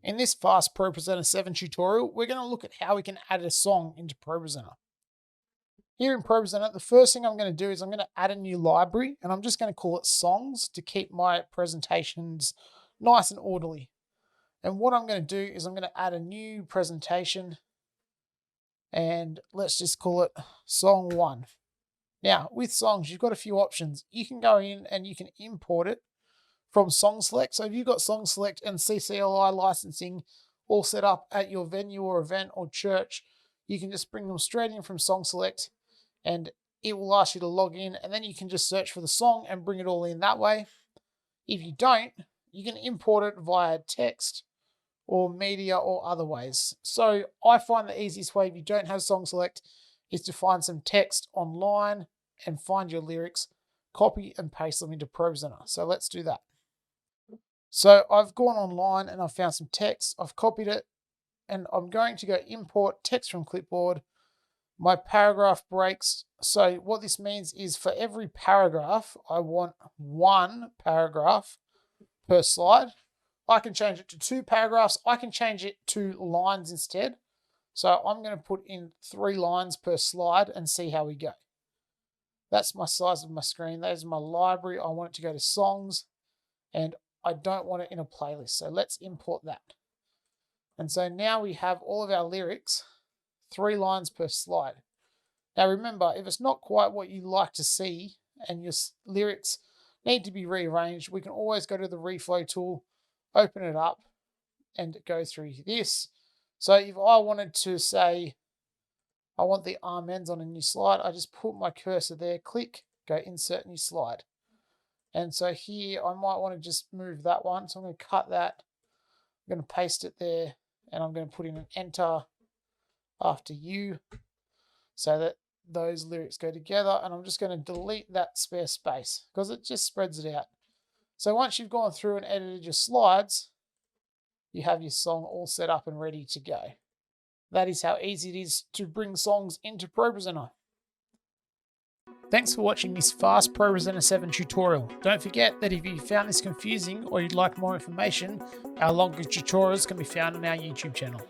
In this fast Propresenter 7 tutorial, we're going to look at how we can add a song into Propresenter. Here in Propresenter, the first thing I'm going to do is I'm going to add a new library, and I'm just going to call it Songs to keep my presentations nice and orderly. And what I'm going to do is I'm going to add a new presentation, and let's just call it Song 1. Now, with songs, you've got a few options. You can go in and you can import it from Song Select. So if you've got Song Select and CCLI licensing all set up at your venue or event or church, you can just bring them straight in from Song Select and it will ask you to log in, and then you can just search for the song and bring it all in that way. If you don't, you can import it via text or media or other ways. So I find the easiest way if you don't have Song Select is to find some text online and find your lyrics, copy and paste them into Propresenter. So let's do that. So I've gone online and I've found some text, I've copied it, and I'm going to go import text from clipboard, my paragraph breaks. So what this means is for every paragraph, I want one paragraph per slide. I can change it to 2 paragraphs. I can change it to lines instead. So I'm going to put in 3 lines per slide and see how we go. That's my size of my screen. There's my library. I want it to go to songs, and I don't want it in a playlist. So let's import that. And so now we have all of our lyrics, 3 lines per slide. Now remember, if it's not quite what you like to see and your lyrics need to be rearranged, we can always go to the reflow tool, open it up, and go through this. So if I wanted to say, I want the amens on a new slide, I just put my cursor there, click, go insert new slide. And so here I might want to just move that one. So I'm going to cut that. I'm going to paste it there, and I'm going to put in an enter after you so that those lyrics go together. And I'm just going to delete that spare space because it just spreads it out. So once you've gone through and edited your slides, you have your song all set up and ready to go. That is how easy it is to bring songs into Propresenter. Thanks for watching this fast Propresenter 7 tutorial. Don't forget that if you found this confusing or you'd like more information, our longer tutorials can be found on our YouTube channel.